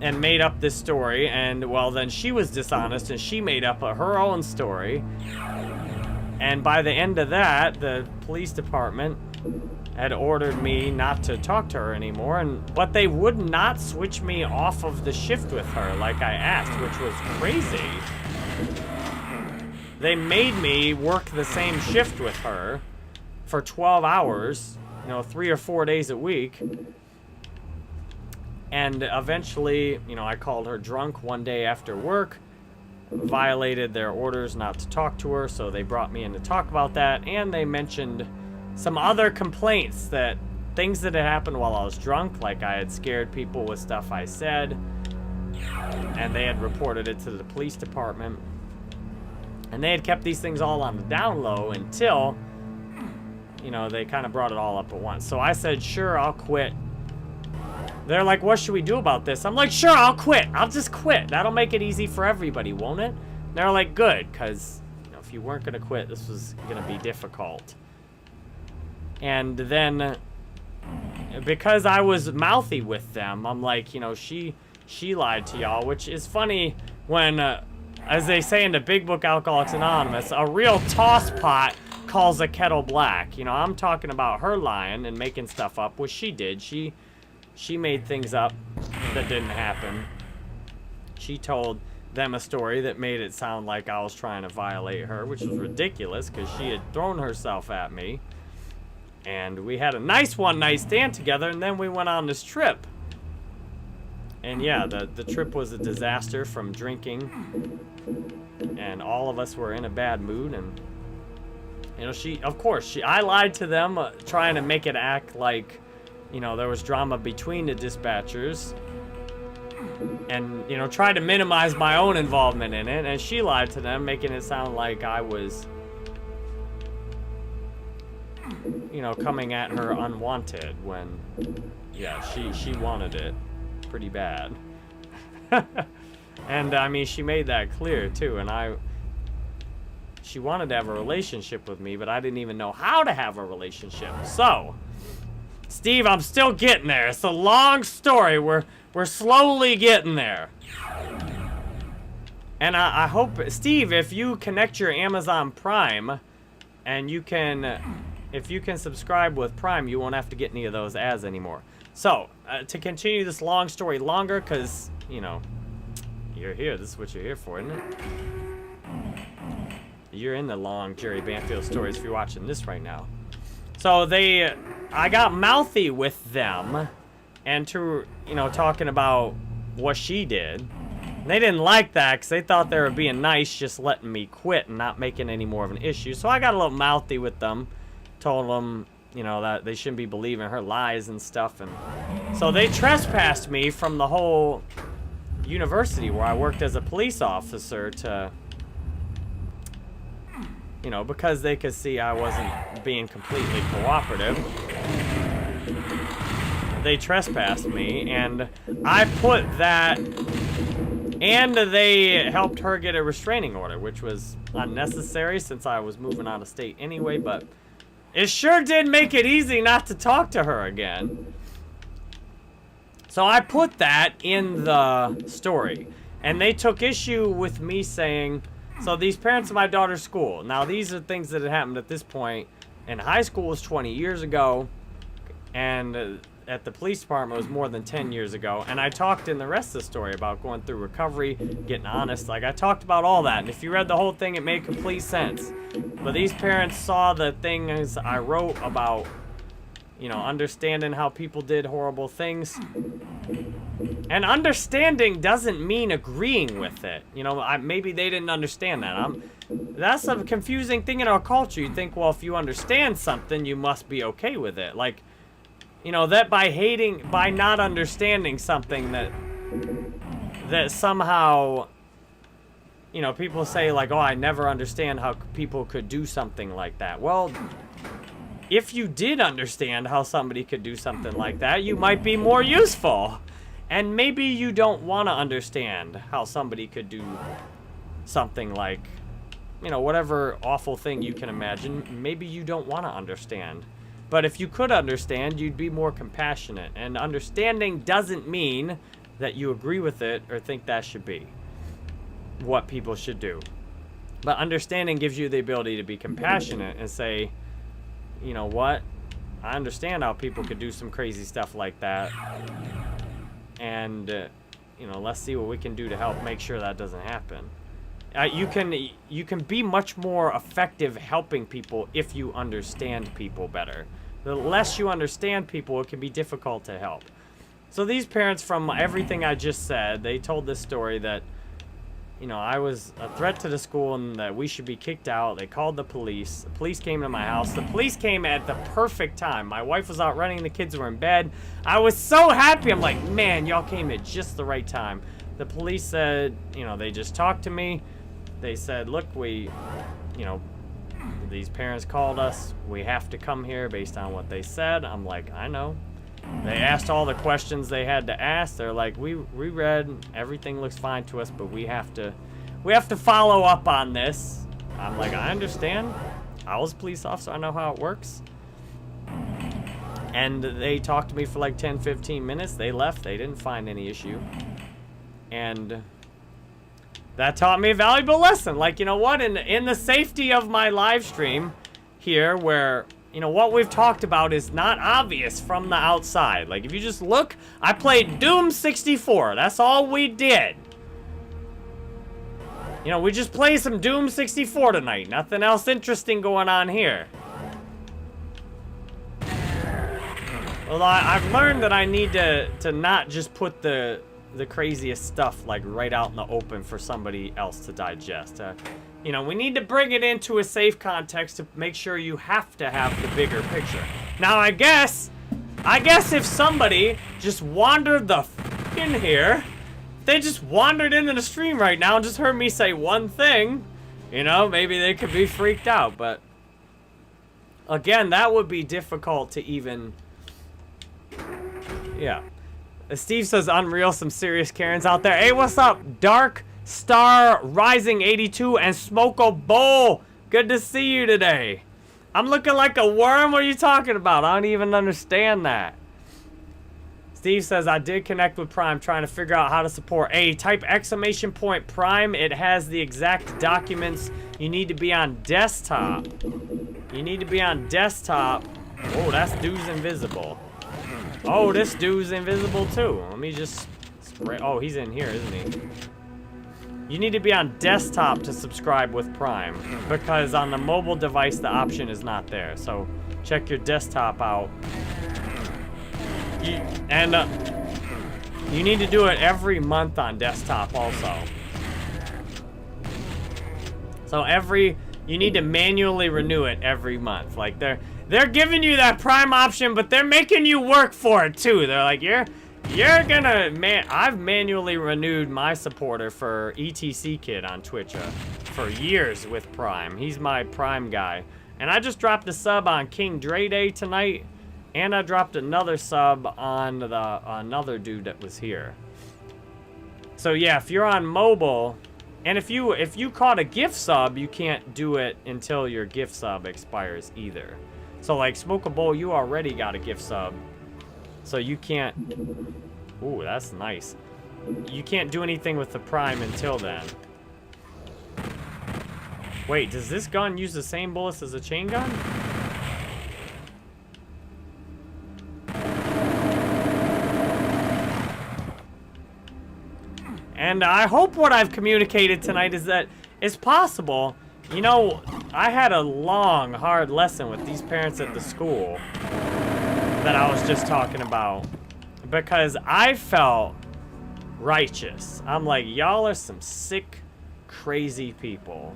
and made up this story, and, well, then she was dishonest and she made up her own story. And by the end of that, the police department had ordered me not to talk to her anymore, but they would not switch me off of the shift with her like I asked, which was crazy. They made me work the same shift with her for 12 hours, you know, 3 or 4 days a week. And eventually, you know, I called her drunk one day after work, violated their orders not to talk to her, so they brought me in to talk about that, and they mentioned some other complaints, that things that had happened while I was drunk, like I had scared people with stuff I said, and they had reported it to the police department, and they had kept these things all on the down low until, you know, they kind of brought it all up at once. So I said, sure, I'll quit. They're like, what should we do about this? I'm like, sure, I'll quit. I'll just quit. That'll make it easy for everybody, won't it? And they're like, good, because, you know, if you weren't going to quit, this was going to be difficult. And then, because I was mouthy with them, I'm like, you know, she lied to y'all, which is funny when, as they say in the Big Book Alcoholics Anonymous, a real tosspot calls a kettle black. You know, I'm talking about her lying and making stuff up, which she did. She made things up that didn't happen. She told them a story that made it sound like I was trying to violate her, which was ridiculous because she had thrown herself at me. And we had a nice one-night stand together, and then we went on this trip. And yeah, the trip was a disaster from drinking. And all of us were in a bad mood. And, you know, I lied to them, trying to make it act like, you know, there was drama between the dispatchers. And, you know, tried to minimize my own involvement in it. And she lied to them, making it sound like I was, you know, coming at her unwanted when, yeah, she wanted it pretty bad. And, I mean, she made that clear, too, and she wanted to have a relationship with me, but I didn't even know how to have a relationship. So, Steve, I'm still getting there. It's a long story. We're slowly getting there. And I hope, Steve, if you connect your Amazon Prime, and if you can subscribe with Prime, you won't have to get any of those ads anymore. So, to continue this long story longer, because, you know, you're here. This is what you're here for, isn't it? You're in the long Jerry Banfield stories if you're watching this right now. So, I got mouthy with them, and to, you know, talking about what she did. And they didn't like that, because they thought they were being nice, just letting me quit and not making any more of an issue. So, I got a little mouthy with them. Told them, you know, that they shouldn't be believing her lies and stuff, and so they trespassed me from the whole university where I worked as a police officer to you know, because they could see I wasn't being completely cooperative. They trespassed me, and I put that, and they helped her get a restraining order, which was unnecessary since I was moving out of state anyway, but it sure did make it easy not to talk to her again. So I put that in the story, and they took issue with me saying, so these parents of my daughter's school, now these are things that had happened at this point, and high school was 20 years ago, and at the police department was more than 10 years ago, and I talked in the rest of the story about going through recovery, getting honest, like I talked about all that, and if you read the whole thing, it made complete sense. But these parents saw the things I wrote about, you know, understanding how people did horrible things. And understanding doesn't mean agreeing with it. You know, maybe they didn't understand that. That's a confusing thing in our culture. You think, well, if you understand something, you must be okay with it. Like, you know, that by not understanding something that somehow, you know, people say like, oh, I never understand how people could do something like that. Well, if you did understand how somebody could do something like that, you might be more useful. And maybe you don't want to understand how somebody could do something like, you know, whatever awful thing you can imagine. Maybe you don't want to understand. But if you could understand, you'd be more compassionate. And understanding doesn't mean that you agree with it or think that should be what people should do. But understanding gives you the ability to be compassionate and say, you know what? I understand how people could do some crazy stuff like that. And, you know, let's see what we can do to help make sure that doesn't happen. You can be much more effective helping people if you understand people better. The less you understand people, it can be difficult to help. So these parents, from everything I just said, they told this story that, you know, I was a threat to the school and that we should be kicked out. They called the police. The police came to my house. The police came at the perfect time. My wife was out running. The kids were in bed. I was so happy. I'm like, man, y'all came at just the right time. The police said, you know, they just talked to me. They said, look, you know, these parents called us. We have to come here based on what they said. I'm like, I know. They asked all the questions they had to ask. They're like, we read, everything looks fine to us, but we have to follow up on this. I'm like, I understand. I was a police officer. I know how it works. And they talked to me for like 10, 15 minutes. They left. They didn't find any issue. And that taught me a valuable lesson. Like, you know what? In the safety of my live stream here, where, you know, what we've talked about is not obvious from the outside. Like, if you just look, I played Doom 64. That's all we did. You know, we just played some Doom 64 tonight. Nothing else interesting going on here. Well, I've learned that I need to not just put the craziest stuff, like, right out in the open for somebody else to digest. You know, we need to bring it into a safe context to make sure you have to have the bigger picture. Now, I guess if somebody just wandered the f*** in here, they just wandered into the stream right now and just heard me say one thing, you know, maybe they could be freaked out, but again, that would be difficult to even, yeah. Steve says, unreal, some serious Karens out there. Hey, what's up? Dark Star Rising 82 and Smoko Bowl. Good to see you today. I'm looking like a worm? What are you talking about? I don't even understand that. Steve says, I did connect with Prime trying to figure out how to support. Hey, type ! Prime. It has the exact documents. You need to be on desktop. You need to be on desktop. Oh, that's dude's invisible. Oh, this dude's invisible too. Let me just spray. Oh, he's in here, isn't he? You need to be on desktop to subscribe with Prime, because on the mobile device, the option is not there. So check your desktop out. You need to do it every month on desktop also. So you need to manually renew it every month. Like they're giving you that Prime option, but they're making you work for it too. They're like, you're gonna, I've manually renewed my supporter for ETC Kid on Twitch for years with Prime. He's my Prime guy. And I just dropped a sub on King Dre Day tonight. And I dropped another sub on another dude that was here. So yeah, if you're on mobile, and if you caught a gift sub, you can't do it until your gift sub expires either. So like Smoke a Bowl, you already got a gift sub. So you can't... Ooh, that's nice. You can't do anything with the Prime until then. Wait, does this gun use the same bullets as a chain gun? And I hope what I've communicated tonight is that it's possible. You know, I had a long, hard lesson with these parents at the school that I was just talking about. Because I felt righteous. I'm like, y'all are some sick, crazy people.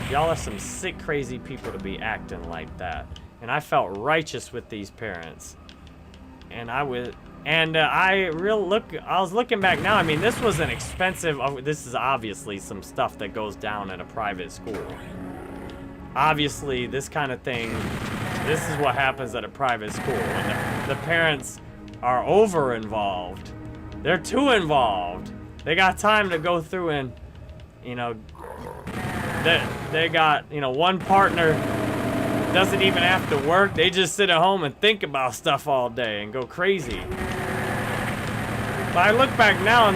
Y'all are some sick, crazy people to be acting like that. And I felt righteous with these parents. And I was looking back now. I mean, this was an expensive. This is obviously some stuff that goes down at a private school. Obviously, this kind of thing. This is what happens at a private school. When the parents are over involved. They're too involved. They got time to go through and, you know, they got, you know, one partner doesn't even have to work. They just sit at home and think about stuff all day and go crazy. But I look back now and,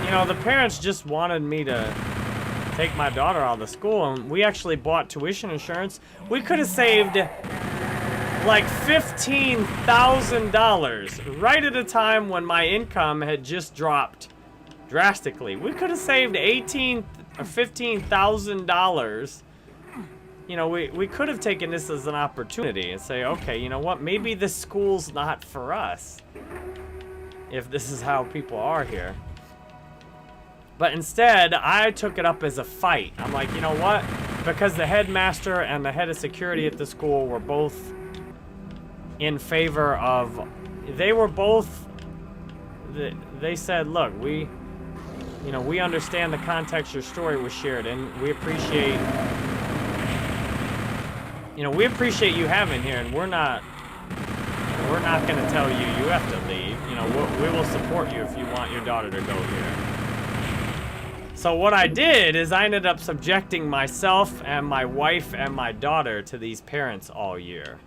you know, the parents just wanted me to take my daughter out of the school, and we actually bought tuition insurance. We could have saved like $15,000 right at a time when my income had just dropped drastically. We could have saved $18,000 or $15,000. You know, we could have taken this as an opportunity and say, okay, you know what, maybe this school's not for us if this is how people are here. But instead, I took it up as a fight. I'm like, you know what, because the headmaster and the head of security at the school were both in favor of, they said, look, we understand the context your story was shared, and we appreciate you having here, and we're not going to tell you have to leave. You know, we will support you if you want your daughter to go here. So what I did is I ended up subjecting myself and my wife and my daughter to these parents all year,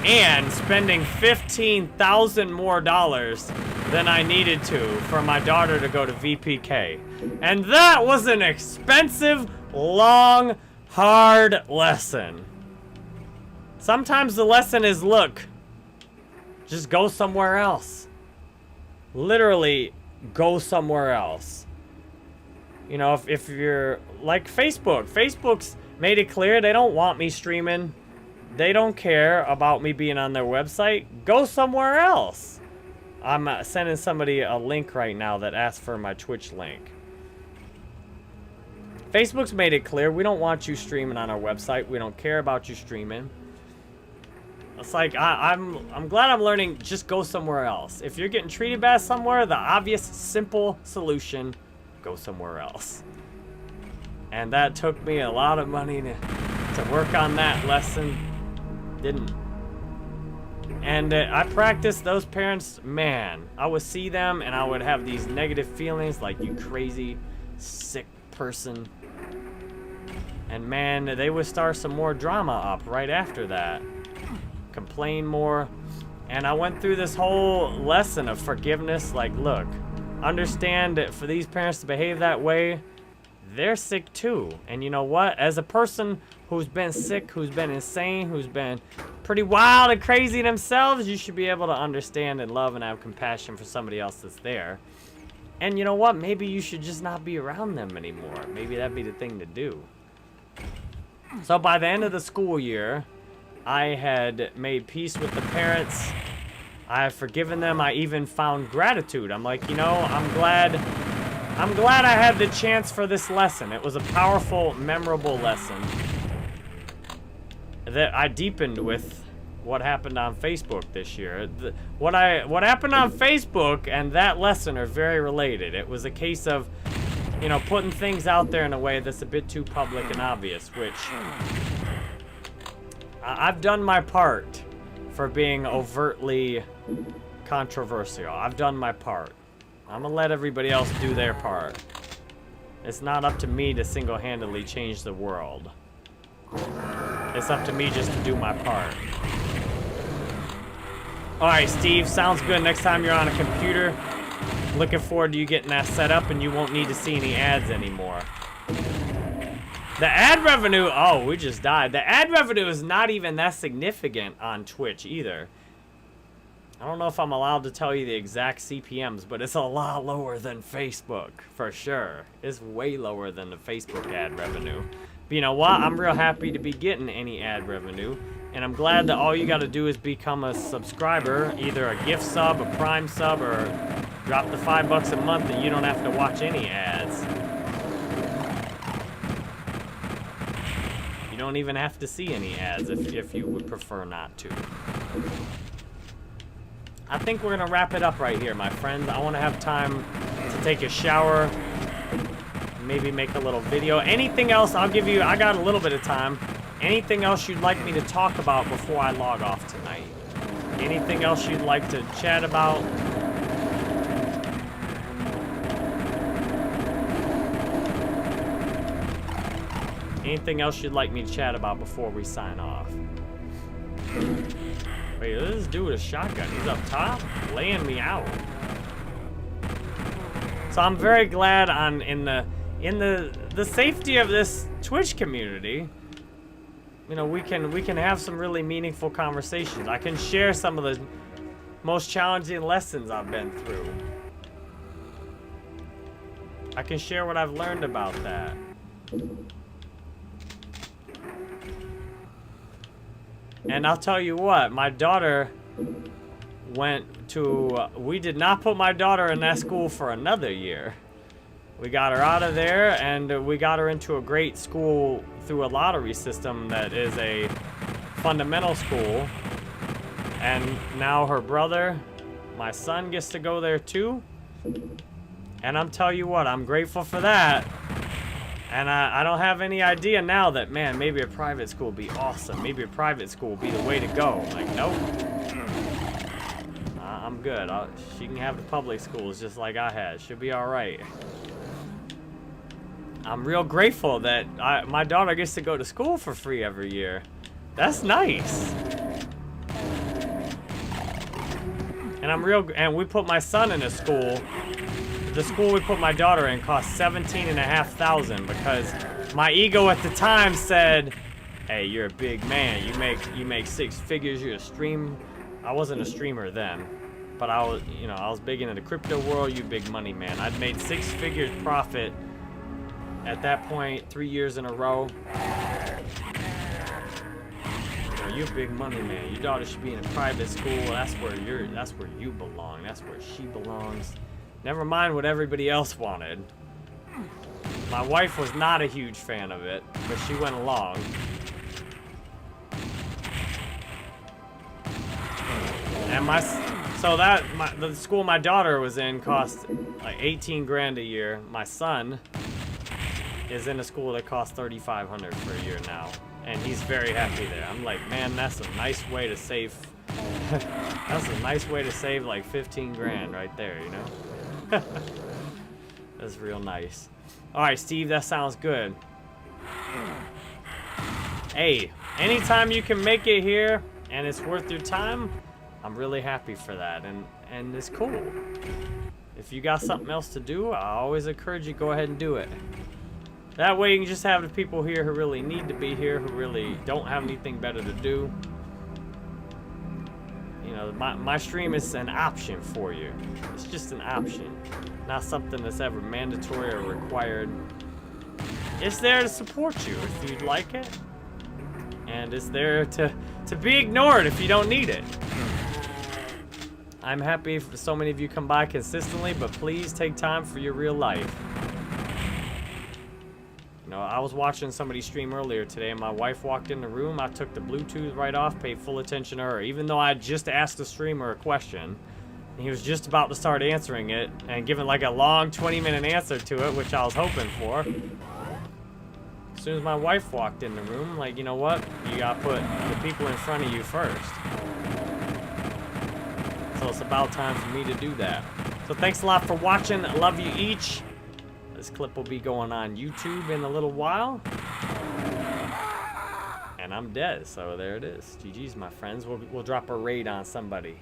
and spending $15,000 more than I needed to for my daughter to go to VPK. And that was an expensive, long, hard lesson. Sometimes the lesson is, look, just go somewhere else. Literally, go somewhere else. You know, if you're like Facebook's made it clear they don't want me streaming. They don't care about me being on their website. Go somewhere else. I'm sending somebody a link right now that asks for my Twitch link. Facebook's made it clear we don't want you streaming on our website. We don't care about you streaming. It's like, I'm glad I'm learning, just go somewhere else. If you're getting treated bad somewhere, the obvious, simple solution, go somewhere else. And that took me a lot of money to work on that lesson. Didn't. And I practiced those parents, man. I would see them and I would have these negative feelings like, you crazy, sick person. And man, they would start some more drama up right after that. Complain more. And I went through this whole lesson of forgiveness. Like, look, understand that for these parents to behave that way, they're sick too. And you know what? As a person who's been sick, who's been insane, who's been pretty wild and crazy themselves, you should be able to understand and love and have compassion for somebody else that's there. And you know what? Maybe you should just not be around them anymore. Maybe that'd be the thing to do. So by the end of the school year, I had made peace with the parents. I have forgiven them. I even found gratitude. I'm like, you know, I'm glad I had the chance for this lesson. It was a powerful, memorable lesson that I deepened with what happened on Facebook this year. What happened on Facebook and that lesson are very related. It was a case of you know, putting things out there in a way that's a bit too public and obvious, which I've done my part for being overtly controversial. I've done my part. I'm gonna let everybody else do their part. It's not up to me to single-handedly change the world. It's up to me just to do my part. Alright, Steve, sounds good. Next time you're on a computer, looking forward to you getting that set up and you won't need to see any ads anymore. The ad revenue, oh, we just died. The ad revenue is not even that significant on Twitch either. I don't know if I'm allowed to tell you the exact CPMs, but it's a lot lower than Facebook, for sure. It's way lower than the Facebook ad revenue. But you know what? I'm real happy to be getting any ad revenue. And I'm glad that all you got to do is become a subscriber, either a gift sub, a prime sub, or drop the $5 a month and you don't have to watch any ads. You don't even have to see any ads if you would prefer not to. I think we're gonna wrap it up right here, my friends. I want to have time to take a shower, maybe make a little video. Anything else, I'll give you, I got a little bit of time. Anything else you'd like me to talk about before I log off tonight? Anything else you'd like to chat about? Anything else you'd like me to chat about before we sign off? Wait, this dude with a shotgun. He's up top, laying me out. So I'm very glad in the safety of this Twitch community. You know, we can have some really meaningful conversations. I can share some of the most challenging lessons I've been through. I can share what I've learned about that. And I'll tell you what, my daughter went to, we did not put my daughter in that school for another year. We got her out of there and we got her into a great school through a lottery system that is a fundamental school. And now her brother, my son, gets to go there too. And I'm telling you what, I'm grateful for that. And I don't have any idea now that, man, maybe a private school would be awesome. Maybe a private school would be the way to go. Like, nope. I'm good. She can have the public schools just like I had. She'll be all right. I'm real grateful that my daughter gets to go to school for free every year. That's nice. And we put my son in a school. The school we put my daughter in cost $17,500 because my ego at the time said, "Hey, you're a big man. You make six figures. You're a stream." I wasn't a streamer then, but I was big into the crypto world. You big money man. I'd made 6 figures profit at that point 3 years in a row. You a big money man. Your daughter should be in a private school. That's where you belong. That's where she belongs. Never mind what everybody else wanted. My wife was not a huge fan of it, but she went along. And the school my daughter was in cost like 18 grand a year. My son is in a school that costs $3,500 for a year now, and he's very happy there. I'm like, man, that's a nice way to save. That's a nice way to save like 15 grand right there, you know? That's real nice. Alright, Steve, that sounds good. Hey, anytime you can make it here and it's worth your time, I'm really happy for that, and it's cool. If you got something else to do, I always encourage you to go ahead and do it. That way you can just have the people here who really need to be here, who really don't have anything better to do. You know, my stream is an option for you. It's just an option, not something that's ever mandatory or required. It's there to support you if you'd like it, and it's there to be ignored if you don't need it. I'm happy for so many of you come by consistently, but please take time for your real life. You know, I was watching somebody stream earlier today, and my wife walked in the room. I took the Bluetooth right off, paid full attention to her, even though I just asked the streamer a question. And he was just about to start answering it and giving like a long 20-minute answer to it, which I was hoping for. As soon as my wife walked in the room, like, you know what? You gotta put the people in front of you first. So it's about time for me to do that. So thanks a lot for watching. I love you each. This clip will be going on YouTube in a little while. And I'm dead, so there it is. GG's, my friends. We'll drop a raid on somebody.